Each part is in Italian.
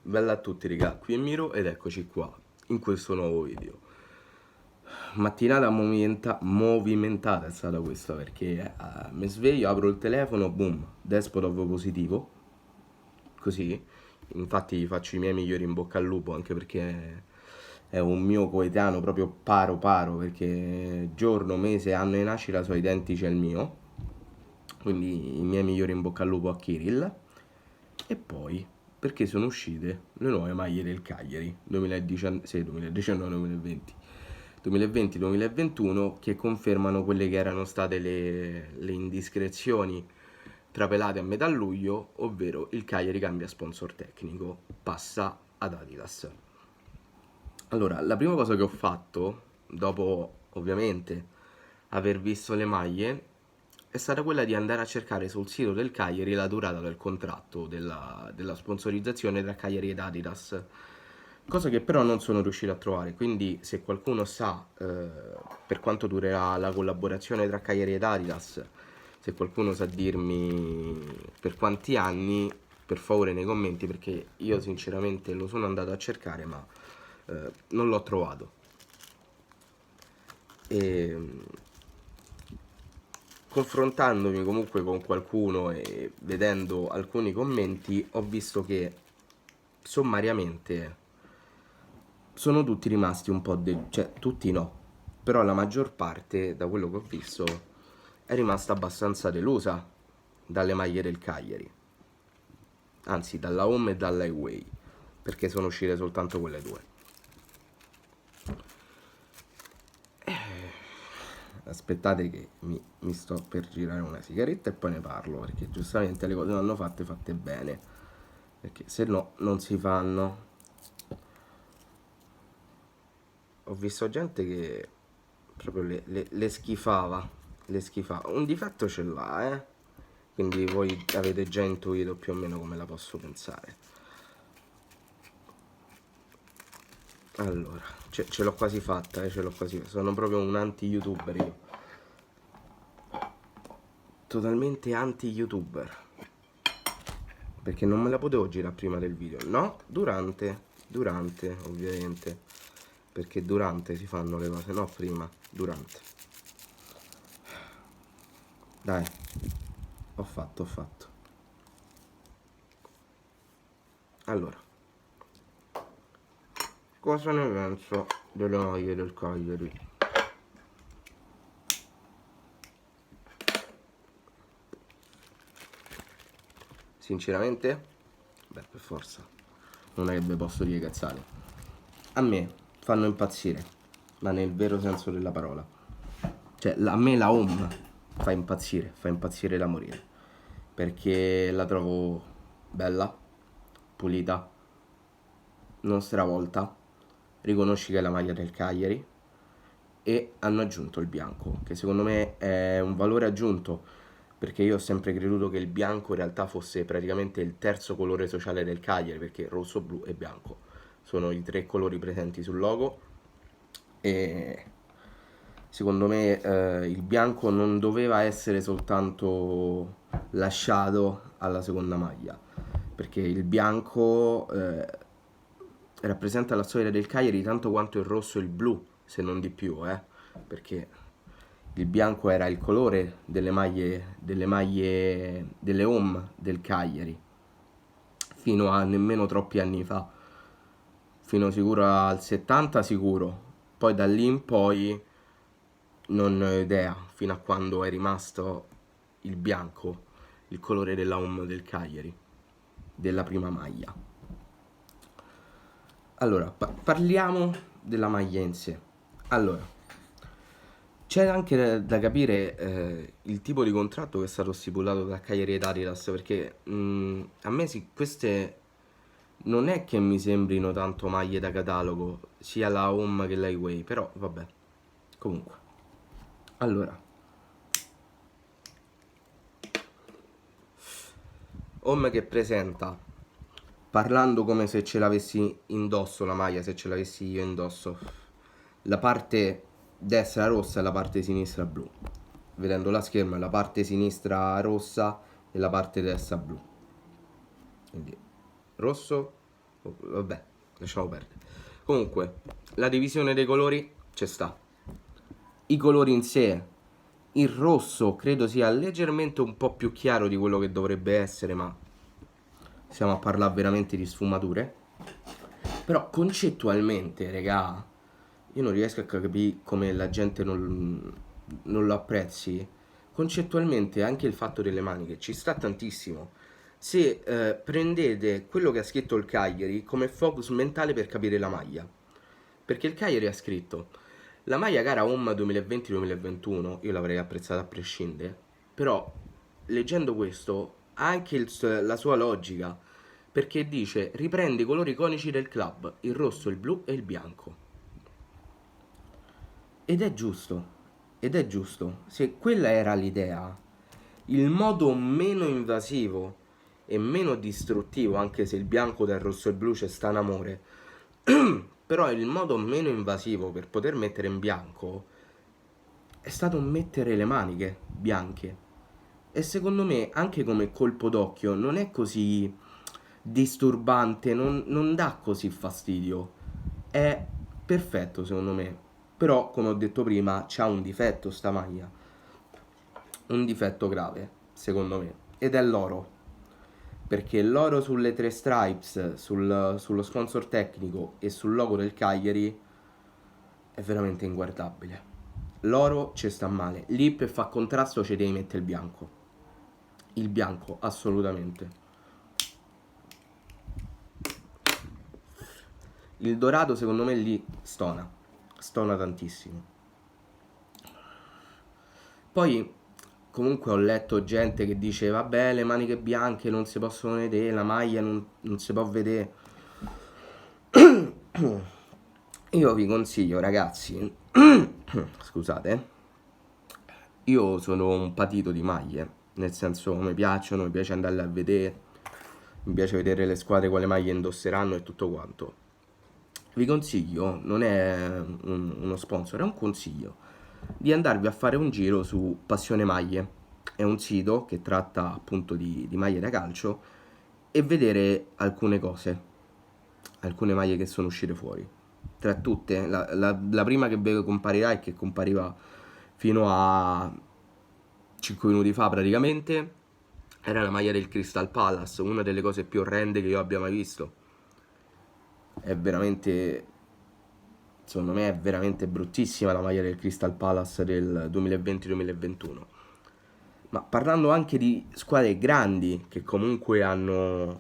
Bella a tutti raga, qui è Miro ed eccoci qua, in questo nuovo video. Mattinata movimentata è stata questa perché mi sveglio, apro il telefono, boom, Despotov positivo, così. Infatti gli faccio i miei migliori in bocca al lupo anche perché è un mio coetaneo proprio paro paro perché giorno, mese, anno di nascita sono identici al mio. Quindi i miei migliori in bocca al lupo a Kirill. E poi, perché sono uscite le nuove maglie del Cagliari 2019, sì, 2019-2020. 2020-2021 che confermano quelle che erano state le indiscrezioni trapelate a metà luglio, ovvero il Cagliari cambia sponsor tecnico, passa ad Adidas. Allora, la prima cosa che ho fatto, dopo ovviamente aver visto le maglie, è stata quella di andare a cercare sul sito del Cagliari la durata del contratto della sponsorizzazione tra Cagliari ed Adidas. Cosa che però non sono riuscito a trovare, quindi se qualcuno sa per quanto durerà la collaborazione tra Cagliari ed Adidas, se qualcuno sa dirmi per quanti anni, per favore nei commenti, perché io sinceramente lo sono andato a cercare ma non l'ho trovato. E confrontandomi comunque con qualcuno e vedendo alcuni commenti, ho visto che sommariamente sono tutti rimasti un po' cioè tutti no, però la maggior parte, da quello che ho visto, è rimasta abbastanza delusa dalle maglie del Cagliari, anzi dalla home e dalla away, perché sono uscite soltanto quelle due. Aspettate che mi sto per girare una sigaretta e poi ne parlo, perché giustamente le cose vanno fatte bene, perché se no non si fanno. Ho visto gente che proprio le schifava, le schifava. Un difetto ce l'ha, quindi voi avete già intuito più o meno come la posso pensare. Allora, ce l'ho quasi fatta, ce l'ho quasi fatta. Sono proprio un anti-youtuber io. Totalmente anti-youtuber. Perché non me la potevo girare prima del video. No, durante, ovviamente. Perché durante si fanno le cose, no prima, durante. Dai, ho fatto. Allora, cosa ne penso delle maglie del Cagliari? Sinceramente, beh, per forza, non è che vi posso dire cazzate. A me fanno impazzire, ma nel vero senso della parola. Cioè, a me la home fa impazzire da morire. Perché la trovo bella, pulita, non stravolta. Riconosci che è la maglia del Cagliari. E hanno aggiunto il bianco, che secondo me è un valore aggiunto, perché io ho sempre creduto che il bianco in realtà fosse praticamente il terzo colore sociale del Cagliari, perché rosso, blu e bianco sono i tre colori presenti sul logo. E secondo me il bianco non doveva essere soltanto lasciato alla seconda maglia, perché il bianco rappresenta la storia del Cagliari tanto quanto il rosso e il blu, se non di più, perché il bianco era il colore delle home del Cagliari fino a nemmeno troppi anni fa, fino sicuro al 70 sicuro, poi da lì in poi non ne ho idea fino a quando è rimasto il bianco, il colore della home del Cagliari, della prima maglia. Allora, parliamo della maglia in sé. Allora, c'è anche da capire il tipo di contratto che è stato stipulato da Cagliari ed Adidas, perché a me queste non è che mi sembrino tanto maglie da catalogo, sia la home che la away, però vabbè, comunque. Allora, home che presenta, parlando come se ce l'avessi indosso la maglia, se ce l'avessi io indosso, la parte destra rossa e la parte sinistra blu. Vedendo la scherma, la parte sinistra rossa e la parte destra blu. Quindi rosso Vabbè, lasciamo perdere. Comunque, la divisione dei colori ci sta. I colori in sé, il rosso credo sia leggermente un po' più chiaro di quello che dovrebbe essere, ma stiamo a parlare veramente di sfumature. Però concettualmente, regà, io non riesco a capire come la gente non lo apprezzi. Concettualmente anche il fatto delle maniche ci sta tantissimo. Se prendete quello che ha scritto il Cagliari come focus mentale per capire la maglia. Perché il Cagliari ha scritto la maglia gara Home 2020-2021, io l'avrei apprezzata a prescindere, però leggendo questo ha anche la sua logica, perché dice riprende i colori iconici del club, il rosso, il blu e il bianco. Ed è giusto, ed è giusto. Se quella era l'idea, il modo meno invasivo e meno distruttivo, anche se il bianco del rosso e blu c'è sta in amore, però il modo meno invasivo per poter mettere in bianco è stato mettere le maniche bianche. E secondo me, anche come colpo d'occhio, non è così disturbante, non dà così fastidio. È perfetto secondo me. Però, come ho detto prima, c'ha un difetto sta maglia. Un difetto grave, secondo me. Ed è l'oro. Perché l'oro sulle tre stripes, sullo sponsor tecnico e sul logo del Cagliari è veramente inguardabile. L'oro ci sta male. Lì per fa contrasto ci devi mettere il bianco. Il bianco, assolutamente. Il dorato secondo me lì stona. Stona tantissimo. Poi comunque ho letto gente che dice vabbè le maniche bianche non si possono vedere, la maglia non si può vedere. Io vi consiglio ragazzi, scusate, io sono un patito di maglie, nel senso mi piacciono, mi piace andarle a vedere, mi piace vedere le squadre quale maglie indosseranno e tutto quanto. Vi consiglio, non è uno sponsor, è un consiglio, di andarvi a fare un giro su Passione Maglie. È un sito che tratta appunto di maglie da calcio e vedere alcune cose, alcune maglie che sono uscite fuori. Tra tutte, la prima che comparirà e che compariva fino a 5 minuti fa praticamente, era la maglia del Crystal Palace, una delle cose più orrende che io abbia mai visto. È veramente, secondo me è veramente bruttissima la maglia del Crystal Palace del 2020-2021. Ma parlando anche di squadre grandi che comunque hanno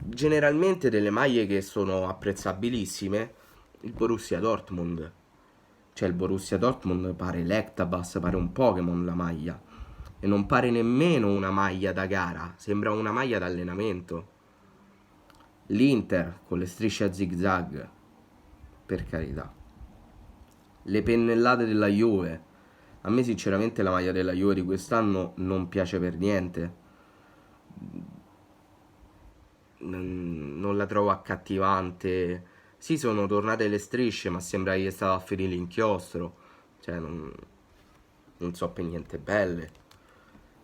generalmente delle maglie che sono apprezzabilissime, il Borussia Dortmund. Cioè il Borussia Dortmund pare l'Ectabas, pare un Pokémon la maglia. E non pare nemmeno una maglia da gara, sembra una maglia d'allenamento. L'Inter con le strisce a zigzag, per carità. Le pennellate della Juve. A me sinceramente la maglia della Juve di quest'anno non piace per niente. Non la trovo accattivante. Sì, sono tornate le strisce, ma sembra che stava a finire l'inchiostro. Cioè, non so per niente belle.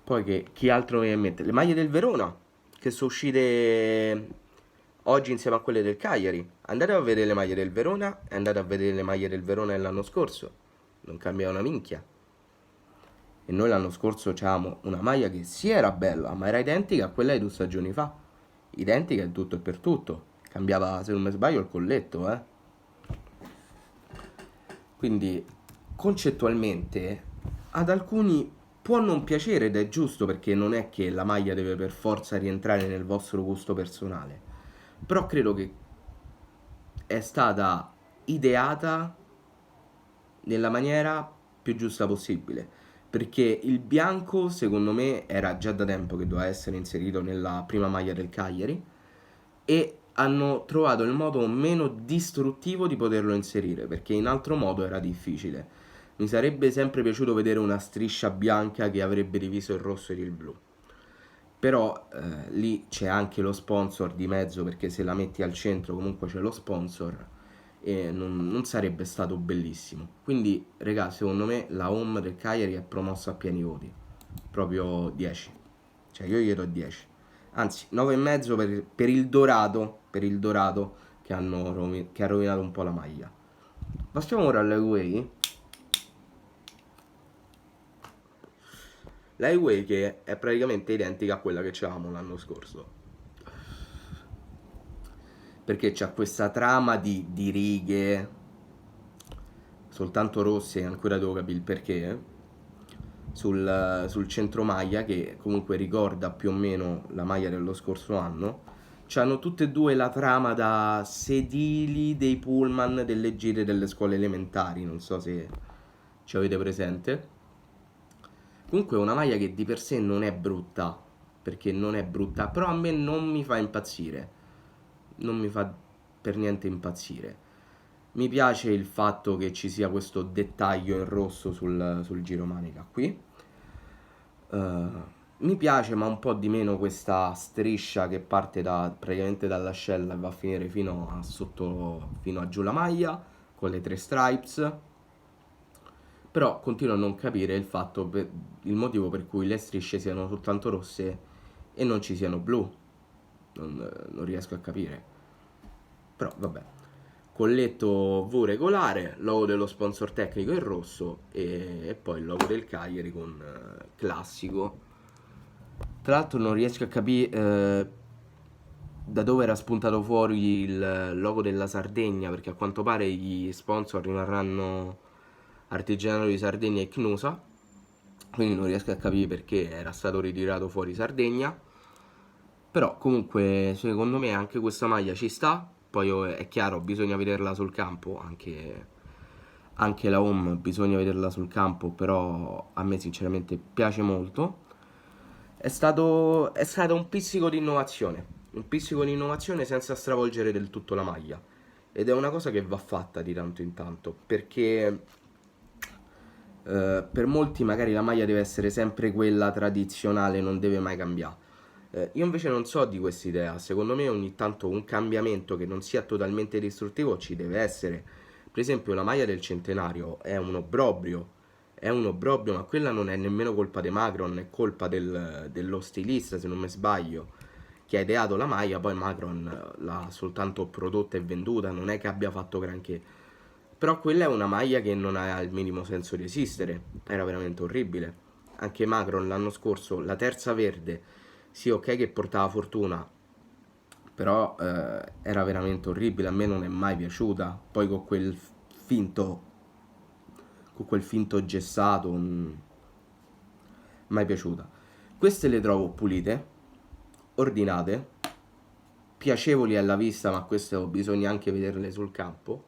Poi che chi altro mi viene in mente? Le maglie del Verona, che sono uscite oggi insieme a quelle del Cagliari. Andate a vedere le maglie del Verona e andate a vedere le maglie del Verona dell'anno scorso. Non cambia una minchia. E noi l'anno scorso avevamo una maglia che sì era bella, ma era identica a quella di 2 stagioni fa. Identica in tutto e per tutto. Cambiava, se non mi sbaglio, il colletto, eh. Quindi, concettualmente, ad alcuni può non piacere ed è giusto perché non è che la maglia deve per forza rientrare nel vostro gusto personale. Però credo che è stata ideata nella maniera più giusta possibile. Perché il bianco, secondo me, era già da tempo che doveva essere inserito nella prima maglia del Cagliari e hanno trovato il modo meno distruttivo di poterlo inserire, perché in altro modo era difficile. Mi sarebbe sempre piaciuto vedere una striscia bianca che avrebbe diviso il rosso ed il blu. Però lì c'è anche lo sponsor di mezzo, perché se la metti al centro comunque c'è lo sponsor e non sarebbe stato bellissimo. Quindi, regà, secondo me la home del Cagliari è promossa a pieni voti. Proprio 10. Cioè io gli do 10. anzi 9,5 per il dorato, che ha rovinato un po' la maglia. Passiamo ora all'Highway. L'Highway che è praticamente identica a quella che avevamo l'anno scorso, perché c'ha questa trama di righe soltanto rosse, e ancora devo capire il perché, sul centro maglia, che comunque ricorda più o meno la maglia dello scorso anno. C'hanno tutte e due la trama da sedili dei pullman delle gite delle scuole elementari, non so se ci avete presente. Comunque è una maglia che di per sé non è brutta, perché non è brutta, però a me non mi fa impazzire, non mi fa per niente impazzire. Mi piace il fatto che ci sia questo dettaglio in rosso sul giromanica qui. Mi piace, ma un po' di meno questa striscia che parte praticamente dall'ascella e va a finire fino a sotto, fino a giù la maglia, con le 3 stripes. Però continuo a non capire il motivo per cui le strisce siano soltanto rosse e non ci siano blu. Non riesco a capire. Però vabbè. Colletto V regolare, logo dello sponsor tecnico in rosso e poi il logo del Cagliari con classico. Tra l'altro non riesco a capire da dove era spuntato fuori il logo della Sardegna, perché a quanto pare gli sponsor rimarranno Artigianato di Sardegna e Cnusa, quindi non riesco a capire perché era stato ritirato fuori Sardegna. Però comunque secondo me anche questa maglia ci sta. Poi è chiaro, bisogna vederla sul campo, anche la home bisogna vederla sul campo, però a me sinceramente piace molto. È stato un pizzico di innovazione senza stravolgere del tutto la maglia. Ed è una cosa che va fatta di tanto in tanto, perché per molti magari la maglia deve essere sempre quella tradizionale, non deve mai cambiare. Io invece non so di questa idea, secondo me ogni tanto un cambiamento che non sia totalmente distruttivo ci deve essere. Per esempio la maglia del centenario è un obbrobrio, ma quella non è nemmeno colpa di Macron, è colpa dello stilista, se non mi sbaglio, che ha ideato la maglia, poi Macron l'ha soltanto prodotta e venduta, non è che abbia fatto granché. Però quella è una maglia che non ha il minimo senso di esistere, era veramente orribile. Anche Macron l'anno scorso, la terza verde, sì, ok che portava fortuna, però era veramente orribile, a me non è mai piaciuta. Poi finto, con quel finto gessato, mai piaciuta. Queste le trovo pulite, ordinate, piacevoli alla vista, ma questo bisogna anche vederle sul campo.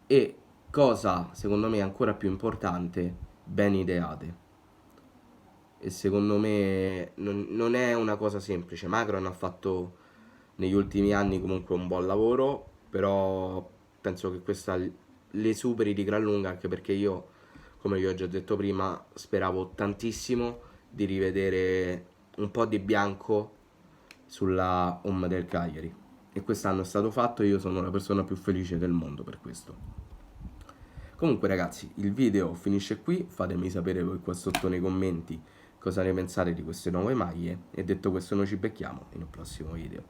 E, cosa secondo me ancora più importante, ben ideate. E secondo me non è una cosa semplice. Macron ha fatto negli ultimi anni comunque un buon lavoro, però penso che questa le superi di gran lunga, anche perché io, come vi ho già detto prima, speravo tantissimo di rivedere un po' di bianco sulla home del Cagliari. E quest'anno è stato fatto e io sono la persona più felice del mondo per questo. Comunque ragazzi, il video finisce qui, fatemi sapere voi qua sotto nei commenti cosa ne pensate di queste nuove maglie e detto questo noi ci becchiamo in un prossimo video.